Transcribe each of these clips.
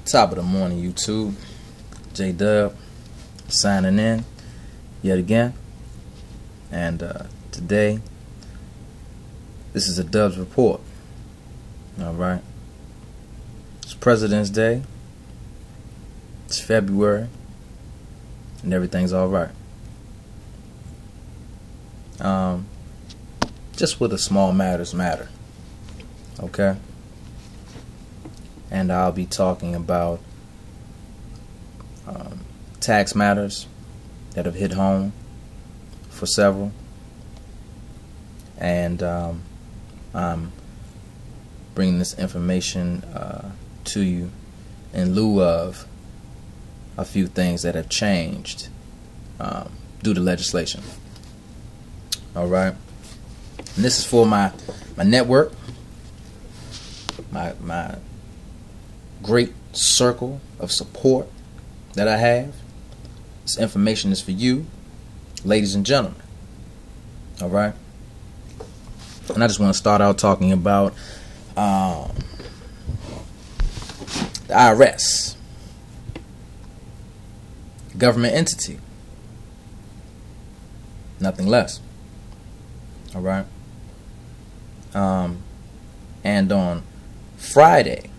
Top of the morning, YouTube. J-Dub signing in yet again. And today, this is a Dub's report. Alright. It's President's Day. It's February. And everything's alright. Just what the small matters matter. Okay? And I'll be talking about tax matters that have hit home for several. And I'm bringing this information to you in lieu of a few things that have changed due to legislation. Alright? And this is for my network, my great circle of support that I have. This information is for you, ladies and gentlemen. Alright? And I just want to start out talking about the IRS, government entity, nothing less. Alright? And on Friday,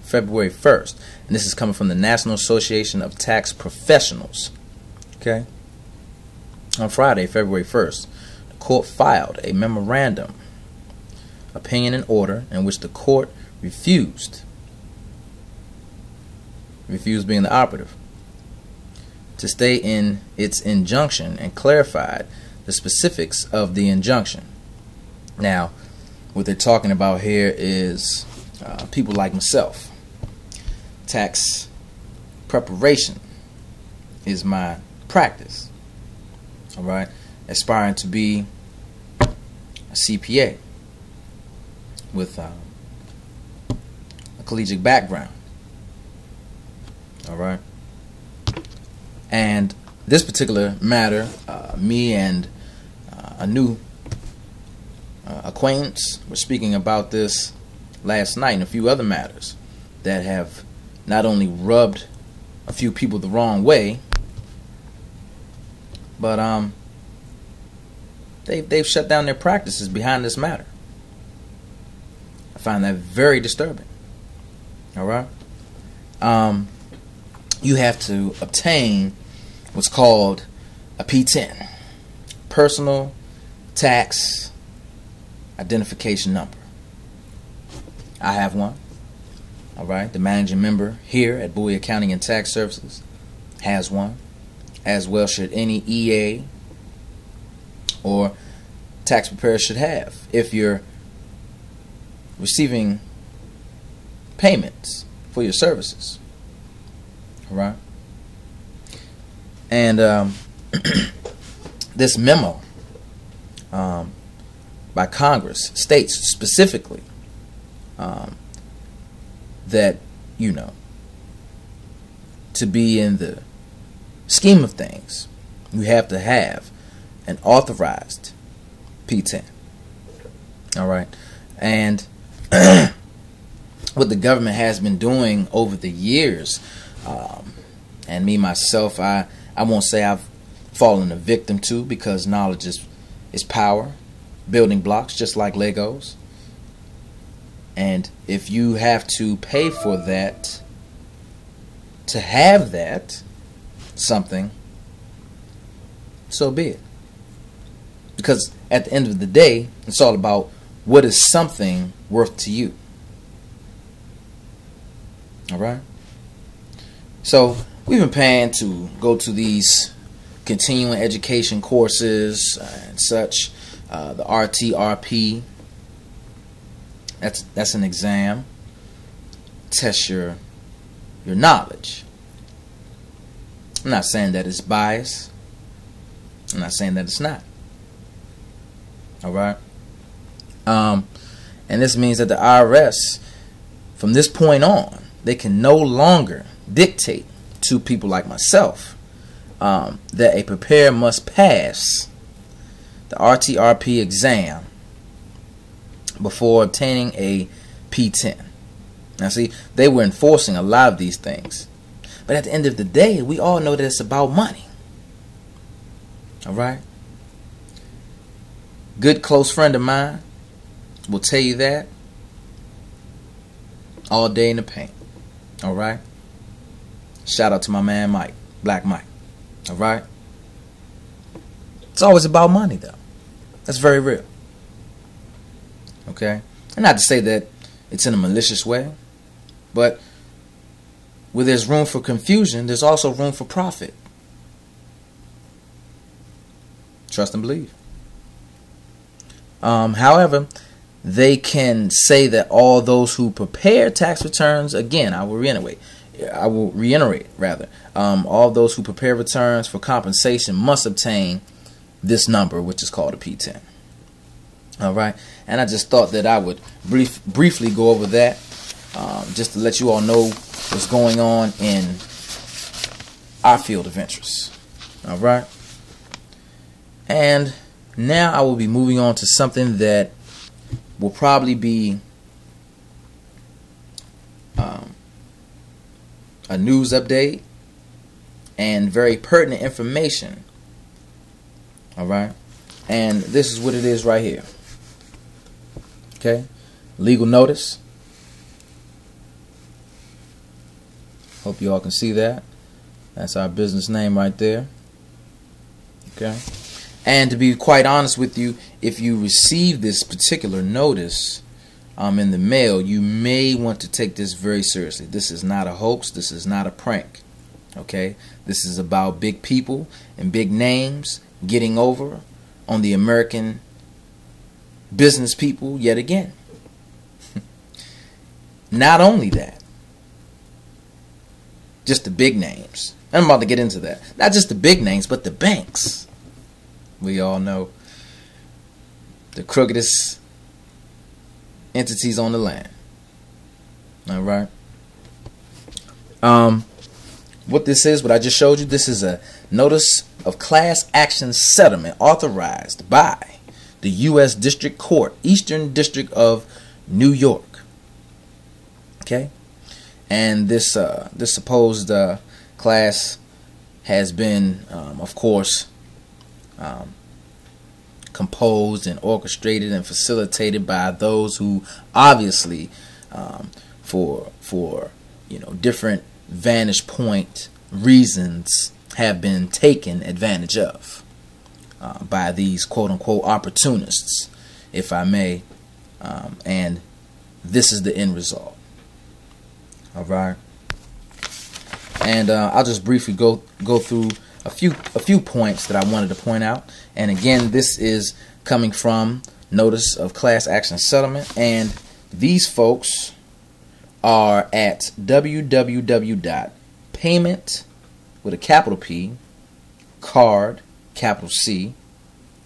February 1st, and this is coming from the National Association of Tax Professionals. Okay? On Friday, February 1st, the court filed a memorandum, opinion and order, in which the court refused being the operative, to stay in its injunction and clarified the specifics of the injunction. Now, what they're talking about here is people like myself. Tax preparation is my practice. Alright? Aspiring to be a CPA with a collegiate background. Alright? And this particular matter, me and a new acquaintance were speaking about this last night, and a few other matters that have not only rubbed a few people the wrong way, but they've shut down their practices behind this matter. I find that very disturbing. Alright? You have to obtain what's called a P10, Personal Tax Identification Number. I have one. Alright, the managing member here at Bowie Accounting and Tax Services has one, as well should any EA or tax preparer should have, if you're receiving payments for your services. Alright? And this memo by Congress states specifically that, you know, to be in the scheme of things, you have to have an authorized P10. Alright? And what the government has been doing over the years, and me myself, I won't say I've fallen a victim to, because knowledge is power, building blocks just like Legos. And if you have to pay for that, to have that something, so be it. Because at the end of the day, it's all about what is something worth to you. Alright? So, we've been paying to go to these continuing education courses and such. The RTRP, that's an exam. Test your knowledge. I'm not saying that it's biased. I'm not saying that it's not. Alright? And this means that the IRS, from this point on, they can no longer dictate to people like myself that a preparer must pass the RTRP exam before obtaining a P10. Now see, they were enforcing a lot of these things. But at the end of the day, we all know that it's about money. Alright? Good close friend of mine will tell you that all day in the paint. Alright? Shout out to my man Mike, Black Mike. Alright? It's always about money though. That's very real. Okay? And not to say that it's in a malicious way, but where there's room for confusion, there's also room for profit. Trust and believe. However, they can say that all those who prepare tax returns, again, I will reiterate rather, all those who prepare returns for compensation must obtain this number, which is called a P10. Alright, and I just thought that I would briefly go over that, just to let you all know what's going on in our field of interest. Alright, and now I will be moving on to something that will probably be a news update and very pertinent information. Alright, and this is what it is right here. Okay, legal notice. Hope you all can see that. That's our business name right there. Okay, and to be quite honest with you, if you receive this particular notice in the mail, you may want to take this very seriously. This is not a hoax. This is not a prank. Okay, this is about big people and big names getting over on the American business people yet again. Not only that, just the big names. I'm about to get into that. Not just the big names, but the banks. We all know the crookedest entities on the land. Alright. What this is, what I just showed you, this is a notice of class action settlement authorized by the U.S. District Court, Eastern District of New York. Okay, and this supposed class has been, of course, composed and orchestrated and facilitated by those who obviously, for different vantage point reasons, have been taken advantage of by these quote-unquote opportunists, if I may, and this is the end result. Alright, and I'll just briefly go through a few points that I wanted to point out. And again, this is coming from notice of class action settlement, and these folks are at www.payment with a capital P, card, capital C,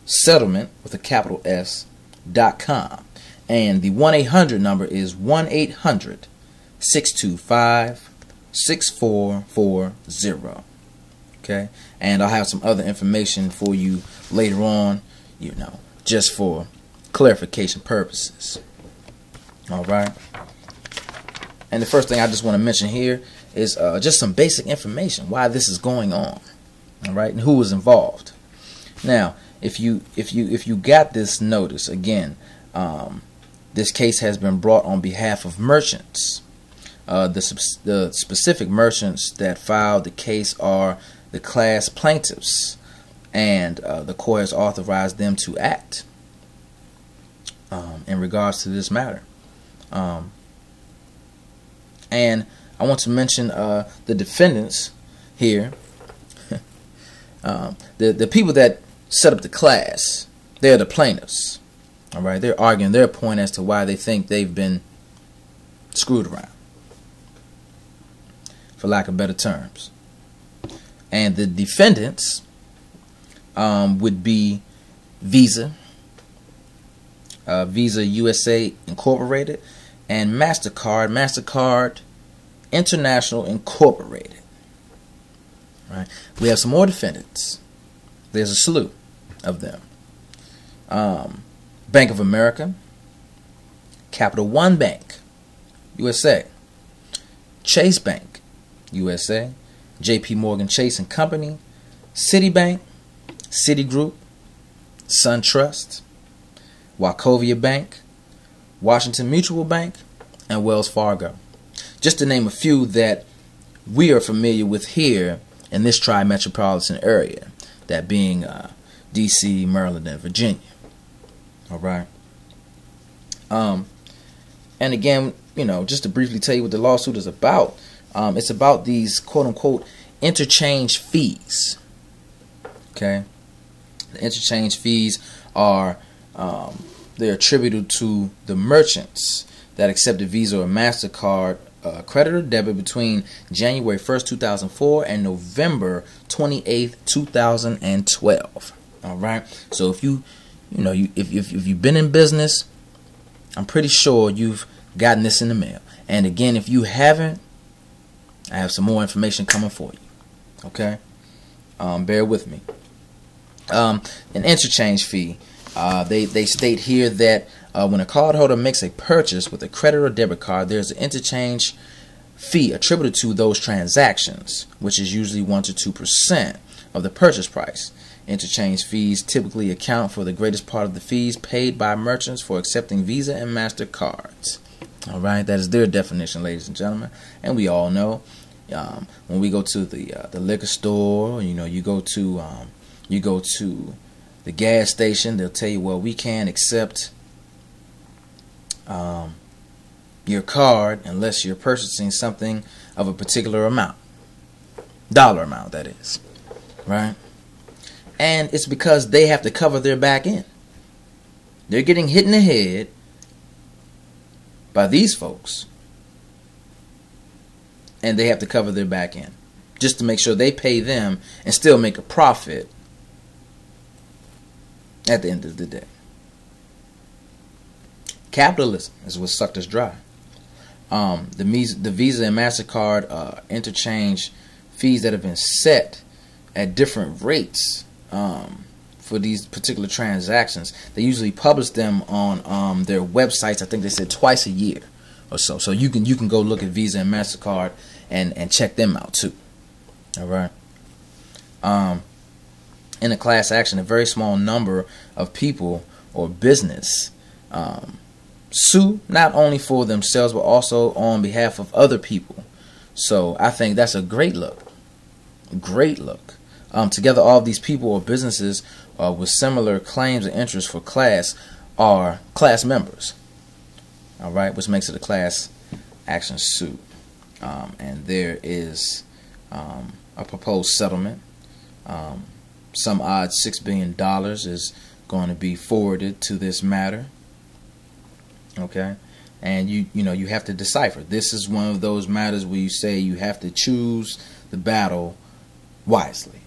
settlement with a capital S.com, and the 1-800 number is 1-800-625-6440. Okay, and I'll have some other information for you later on, just for clarification purposes. Alright, and the first thing I just want to mention here is just some basic information why this is going on. Alright, and who was involved. Now, if you got this notice, again, this case has been brought on behalf of merchants. The specific merchants that filed the case are the class plaintiffs, and the court has authorized them to act in regards to this matter. And I want to mention the defendants here. The people that set up the class, they're the plaintiffs. Alright, they're arguing their point as to why they think they've been screwed around, for lack of better terms. And the defendants would be Visa, Visa USA Incorporated, and MasterCard International Incorporated. Right? We have some more defendants. There's a slew of them. Bank of America, Capital One Bank USA, Chase Bank USA, JP Morgan Chase and Company, Citibank, Citigroup, SunTrust, Wachovia Bank, Washington Mutual Bank, and Wells Fargo. Just to name a few that we are familiar with here in this tri-metropolitan area, that being DC, Maryland, and Virginia. All right. And again, just to briefly tell you what the lawsuit is about, it's about these quote-unquote interchange fees. Okay. The interchange fees are they're attributed to the merchants that accepted Visa or MasterCard credit or debit between January 1st, 2004 and November 28th, 2012. All right. So if if you've been in business, I'm pretty sure you've gotten this in the mail. And again, if you haven't, I have some more information coming for you. Okay. Bear with me. An interchange fee. They state here that when a cardholder makes a purchase with a credit or debit card, there's an interchange fee attributed to those transactions, which is usually 1 to 2% of the purchase price. Interchange fees typically account for the greatest part of the fees paid by merchants for accepting Visa and MasterCards. All right, that is their definition, ladies and gentlemen. And we all know when we go to the liquor store, you go to the gas station, they'll tell you, well, we can't accept your card unless you're purchasing something of a particular amount, dollar amount, that is, right? And it's because they have to cover their back end. They're getting hit in the head by these folks, and they have to cover their back end just to make sure they pay them and still make a profit at the end of the day. Capitalism is what sucked us dry. The Visa and MasterCard interchange fees that have been set at different rates for these particular transactions, they usually publish them on their websites. I think they said twice a year or so. So you can go look at Visa and MasterCard and check them out too. All right. In a class action, a very small number of people or business sue not only for themselves but also on behalf of other people. So I think that's a great look. Great look. Together, all of these people or businesses with similar claims and interests for class are class members. All right, which makes it a class action suit. And there is a proposed settlement. Some odd $6 billion is going to be forwarded to this matter. Okay, and you have to decipher. This is one of those matters where you say you have to choose the battle wisely.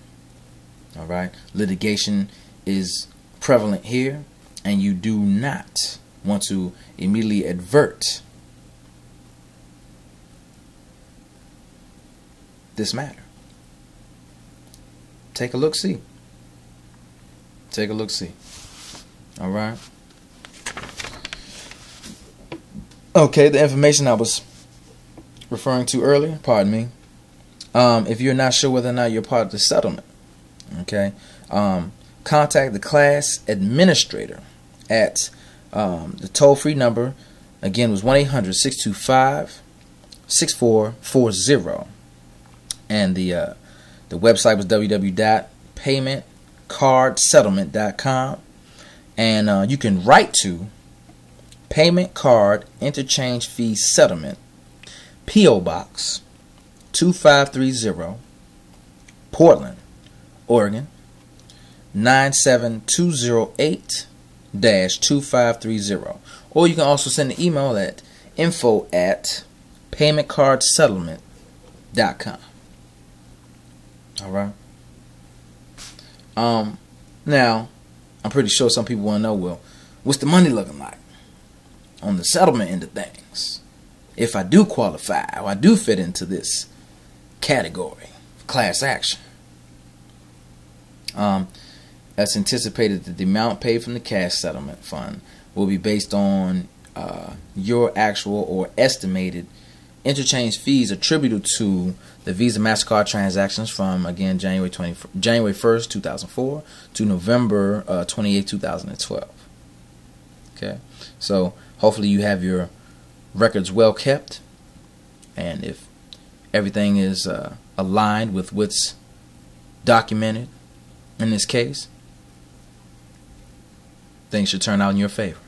All right, litigation is prevalent here, and you do not want to immediately advert this matter. Take a look, see. Take a look, see. All right. Okay, the information I was referring to earlier, pardon me. If you're not sure whether or not you're part of the settlement, okay, contact the class administrator at the toll-free number. Again, was 1-800-625-6440, and the website was www.paymentcardsettlement.com, and you can write to Payment Card Interchange Fee Settlement, P.O. Box 2530, Portland, Oregon 97208-2530. Or you can also send an email at info@paymentcardsettlement.com. All right. Now, I'm pretty sure some people want to know, well, what's the money looking like on the settlement end of things? If I do qualify, or I do fit into this category, class action. That's anticipated that the amount paid from the cash settlement fund will be based on your actual or estimated interchange fees attributed to the Visa MasterCard transactions from, again, January 1st, 2004 to November 28, 2012. Okay, so hopefully you have your records well kept, and if everything is aligned with what's documented in this case, things should turn out in your favor.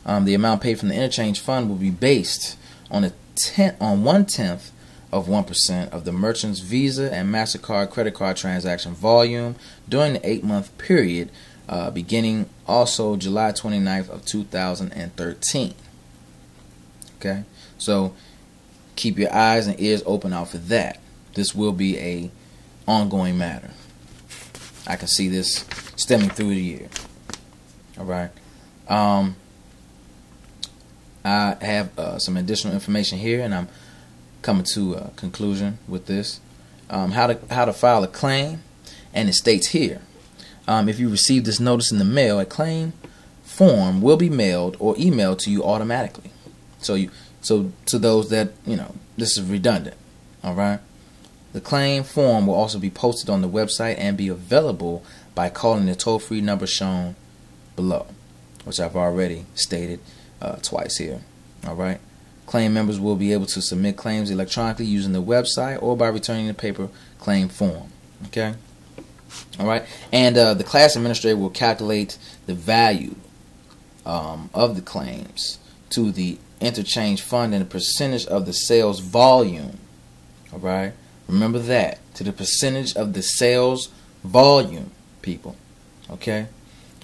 The amount paid from the interchange fund will be based on 1/10 of 1% of the merchant's Visa and MasterCard credit card transaction volume during the 8-month period beginning also July 29th of 2013. Okay, so keep your eyes and ears open out for that. This will be a ongoing matter. I can see this stemming through the year. All right. I have some additional information here, and I'm coming to a conclusion with this. How to file a claim, and it states here, if you receive this notice in the mail, a claim form will be mailed or emailed to you automatically. So to those that, this is redundant. All right. The claim form will also be posted on the website and be available by calling the toll-free number shown below, which I've already stated twice here. All right. Claim members will be able to submit claims electronically using the website or by returning the paper claim form. Okay. All right. And the class administrator will calculate the value of the claims to the interchange fund and the percentage of the sales volume. All right. Remember that, to the percentage of the sales volume, people. Okay.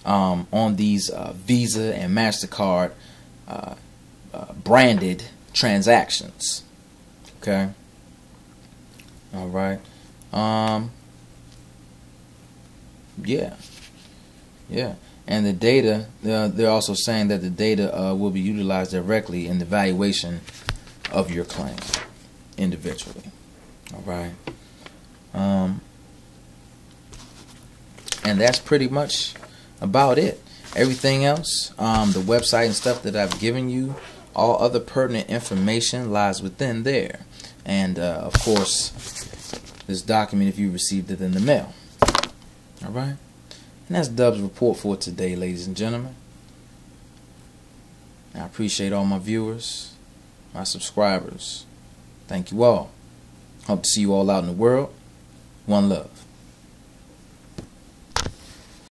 On these Visa and MasterCard branded transactions. Okay. All right. Yeah. And the data, they're also saying that the data will be utilized directly in the valuation of your claim individually. All right. And that's pretty much about it. Everything else, the website and stuff that I've given you, all other pertinent information lies within there. And of course, this document if you received it in the mail. All right. And that's Dub's report for today, ladies and gentlemen. I appreciate all my viewers, my subscribers. Thank you all. Hope to see you all out in the world. One love.